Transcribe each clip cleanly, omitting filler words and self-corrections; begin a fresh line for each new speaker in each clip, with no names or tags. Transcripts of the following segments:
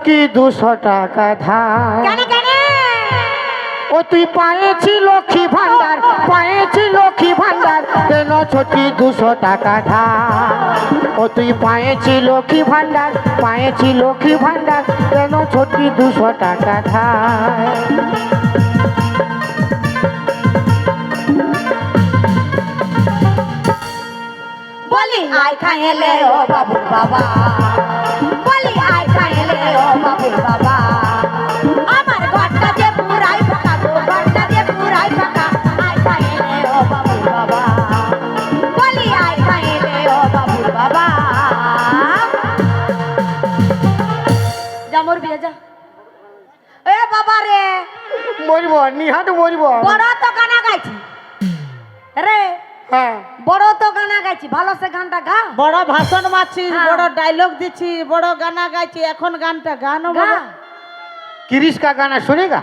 কি 200 টাকা ধার
কেন কেন?
ও তুই পায়েছি লক্ষ্মী ভান্ডার, পায়েছি লক্ষ্মী ভান্ডার, কেন ছোটি 200 টাকা ধার। ও তুই পায়েছি লক্ষ্মী ভান্ডার, পায়েছি লক্ষ্মী ভান্ডার, কেন ছোটি 200 টাকা ধার।
বলি আয় খাইলে ও বাবুর বাবা, বলি আয় খাইলে ও বাবুর বাবা, আমার ঘরটা যে পুরাই ফাঁকা, তো ঘরটা যে পুরাই ফাঁকা, আয় খাইলে ও বাবুর বাবা, বলি আয় খাইলে ও বাবুর বাবা। যা মোর বিয়ে যা। এ বাবা রে,
মরিব নিহাত মরিব।
বড় তো গানা গাইছি রে,
হ্যাঁ
বড় তো গানা গাইছি, ভালো সে গানটা গা।
বড় ভাষণ মারছিস,
হ্যাঁ।
বড় ডায়লগ দিচ্ছি, বড় গানা গাইছি, এখন গানটা গানো
गा।
বলো।
किरिश का गाना सुनेगा?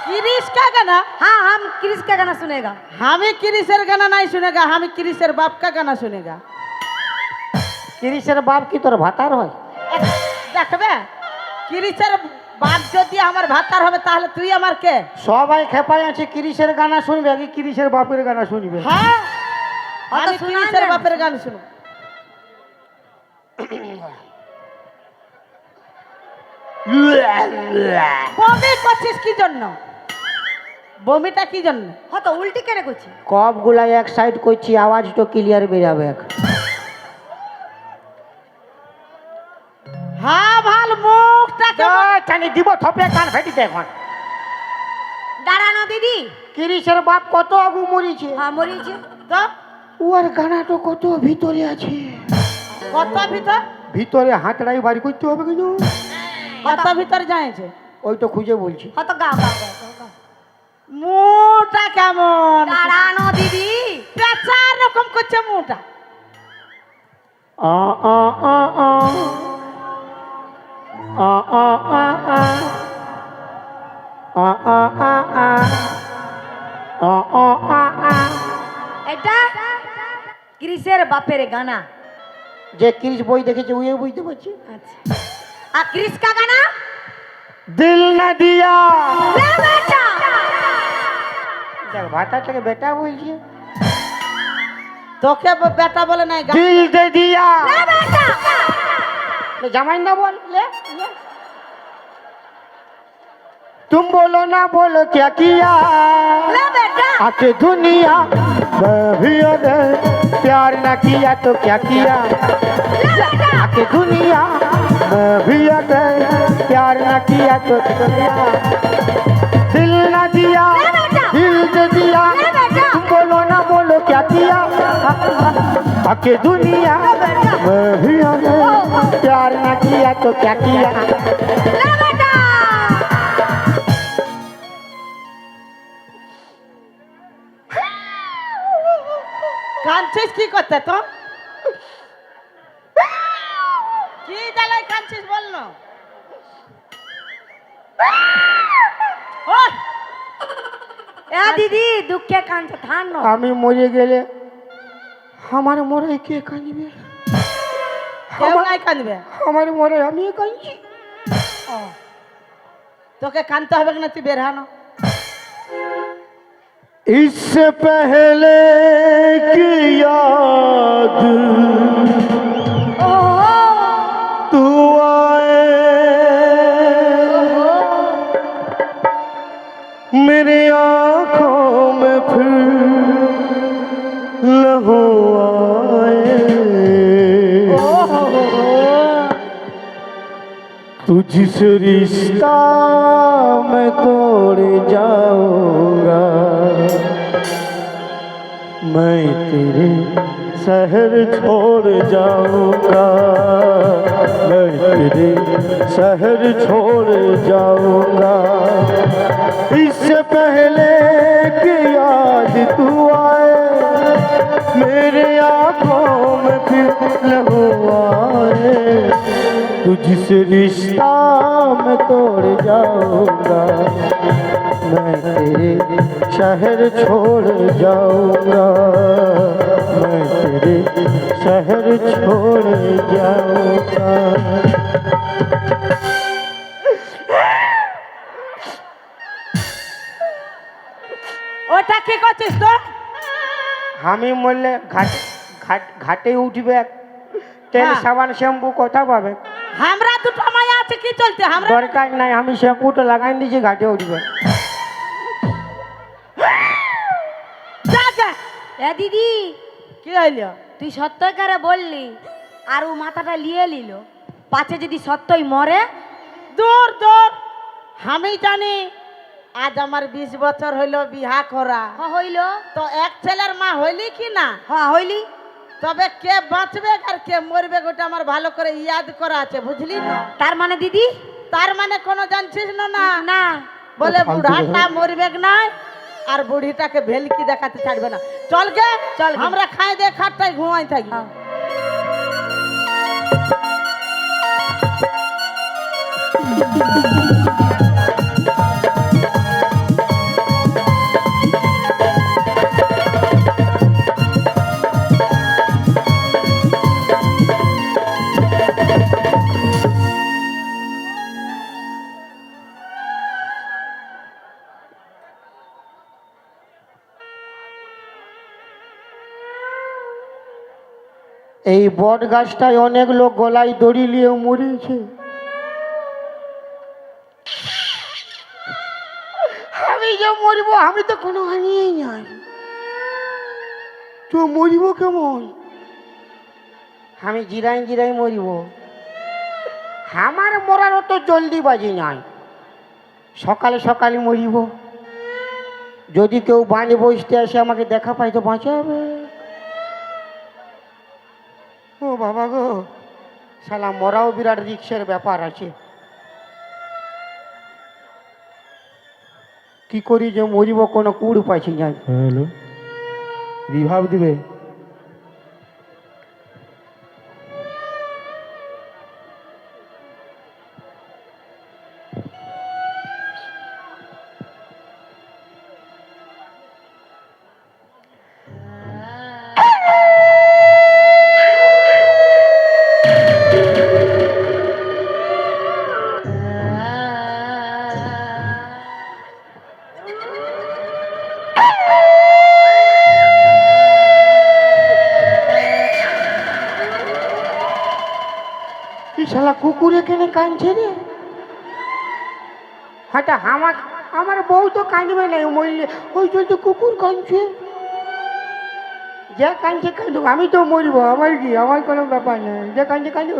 কিরিশ কা গানা?
हाँ हम क्रिस का गाना सुनेगा।
আমি কিরিশের গানা নাই শুনেগা, আমি কিরিশের বাপ কা গানা শুনেগা।
কিরিশের বাপ কি তোর ভাতার হয়?
দেখবে কিরিশের বাপ যদি আমার ভাতার হবে তাহলে তুই আমার কে?
সবাই খেপাই আছে কিরিশের গানা শুনবে কি কিরিশের বাপের গানা শুনবে?
হ্যাঁ
हाँ तो
আমি
सुना
কিরিশের
दे।
বাপের গান শুনো। বমি করছিস কি জন্য? বমিটা কি জন্য?
हाँ तो उल्टी केने कुछ।
কপ গুলা এক সাইড করছি, আওয়াজ তো ক্লিয়ার বেরাবে।
হ্যাঁ ভাল মুখটা কেমন?
জানি দিব থপে কান ফেটিতে এখন।
दारानो दीदी।
কিরিশের বাপ কত আগু মরিছে,
हाँ मोरी छे।
তো
ওর গানা তো কত ভিতরে আছে।
কত ভিতর?
ভিতরে হাতড়াই বাড়ি করতে হবে কিন্তু
কত ভিতর যাইছে?
ওই তো খুঁজে বলছি।
हाँ तो गा गा गा गा।
মুখটা কেমন?
दारानो दीदी।
পেঁচার রকম করছে মুখটা।
আ আ আ আ আ আ আ আ আ আ আ আ আ আ আ আ।
এটা क्रिसेर बापेर गाना।
যে ক্রিস বই দেখেছে ওই বুঝতে পারছি।
अच्छा। आ क्रिस का गाना?
দিল না দিয়া।
ले बेटा।
দেখ ভাতাটাকে বেটা বলছে।
তোকে বেটা বলে নাই, গান-
দিল দে দিয়া।
ले बेटा।
ले জামাই না বল ले ले। तुम बोलो ना बोलो क्या किया,
ले बेटा।
आके दुनिया मैं भी अगर प्यार ना किया तो क्या किया,
ले बेटा।
आके दुनिया मैं भी अगर प्यार ना किया तो क्या किया। दिल ना दिया दिल दे दिया, तुम बोलो ना बोलो क्या किया, आके दुनिया मैं भी अगर प्यार ना किया तो क्या किया।
ले बेटा।
কাঁদছিস কি করতে তো? কি জ্বালায় কাঁদছিস বল না? ওই,
ए दीदी दुख के कान से थान नो।
আমি মরে গেলে আমার মরে কে কাঁদবে?
কেউ নাই কাঁদবে।
আমার মরে আমি কাঁদছি।
তোকে কাঁদতে হবে না, তুই বের হানো।
इससे पहले की याद
ओहो।
तू आए, मेरी आँखों में फिर लहू आए, तुझसे रिश्ता मैं तोड़ जाऊंगा, मैं तेरे शहर छोड़ जाऊंगा, मैं तेरे शहर छोड़ जाऊंगा। इससे पहले कि याद तू आए, मेरे आँखों में फिर लहू आए, तुझसे रिश्ता मैं तोड़ जाऊंगा, मैं तेरे शहर छोड़ जाऊंगा, मैं तेरे शहर छोड़ जाऊंगा।
কি করছিস তো?
আমি বললে ঘাটে উঠবে তেল
হ্যাঁ।
সাবান শ্যাম্পু কথা পাবে
আমরা দুটো মায়া আছে কি চলছে আমরা
দরকার নাই আমি শ্যাম্পুটা লাগাই দিয়েছি ঘাটে উঠবে
যা যা।
এ দিদি
কি হইলো?
তুই সত্যকারে বললি আর ও মাথাটা লিয়ে নিল, পাছে যদি সত্যই মরে।
দূর দূর, আমি জানি আজ আমার 20 বছর হইলো বিহা করা,
হইল।
তো এক ছেলের মা হইলি কি না?
হ্যাঁ হইলি।
তবে কে বাঁচবে আর কে মরবে ওটা আমার ভালো করে ইয়াদ করা আছে, বুঝলি না?
তার মানে দিদি?
তার মানে কোনো জানছিস না? না
না।
বলে
ফালতু
বুড়াটা মরবে নাই আর বুড়িটাকে ভেলকি দেখাতে ছাড়বে না। চল গে,
চল গে।
আমরা খাই দে খাটটাই ঘুমাই থাকি।
হ্যাঁ।
এই বট গাছটায় অনেক লোক গলায় দড়ি নিয়ে মরেছে আমি যে মরবো আমি তো কোনো হানিয়েই নাই তো মরিব কেমন আমি জিরাই জিরাই মরিব আমার মরার অত জলদি বাজি নাই সকালে সকালে মরিব যদি কেউ বাঁধে বসতে আসে আমাকে দেখা পাই তো বাঁচাবে ও বাবা গো শালা মরাও বিরাট রিক্সের ব্যাপার আছে কি করি যে মরিব কোনো কুড় পাইছি না
হ্যালো রিভাব দিবে
এই শালা কুকুর এখানে কাঁদছে রে হয়তো আমার বউ তো কাঁদবে না মরলে ওই চলতে কুকুর কাঁদছে যে কাঁদছে কাঁদুক আমি তো মরবো আমার কি আমার কোনো ব্যাপার নেই যে কাঁদছে কাঁদুক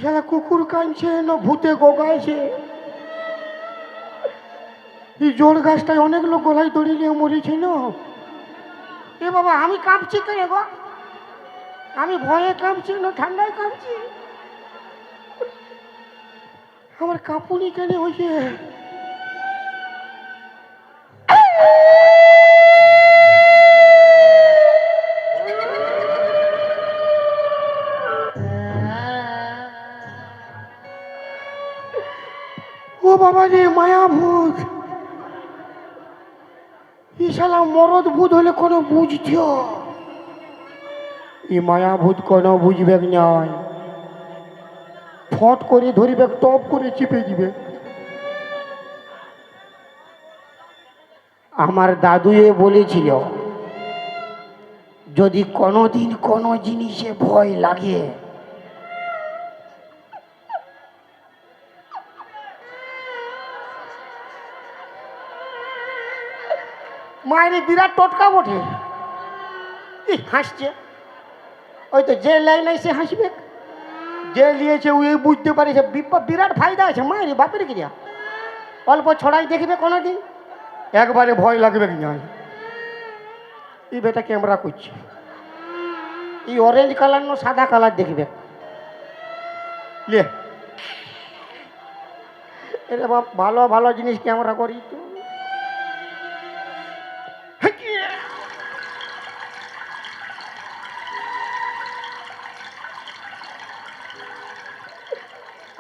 শালা কুকুর কাঁদছে না ভূতে গোগাইছে এই জোর গাছটায় অনেক লোক গলায় দড়ি নিয়ে মরেছে না এ বাবা আমি কাঁপছি কেন গো আমি ভয়ে কাঁপছি না ঠান্ডায় কাঁপছি আমার কাঁপুনি কেন হয়েছে ও বাবা রে মায়া ভূত ই শালা মরদ ভূত হলে কোনো বুঝছো ই মায়া ভূত কোনো বুঝবে নাই ফট করে ধরিবে টপ করে চিপে দিবে আমার দাদুয়ে বলেছিল যদি কোনোদিন কোনো জিনিসে ভয় লাগে মায়ের বিরাট টোটকা বটে হাসছে ওই তো যে লাই নাই সে হাসবে যে নিয়েছে ওই বুঝতে পারে সে বিরাট ফায়দা আছে মায়ের বাপের কিনা অল্প ছড়াই দেখবে কোনোদিন একবারে ভয় লাগবে কি না এই বেটা ক্যামেরা করছে এই অরেঞ্জ কালার না সাদা কালার দেখবে লে এটা ভালো ভালো জিনিস ক্যামেরা করি তো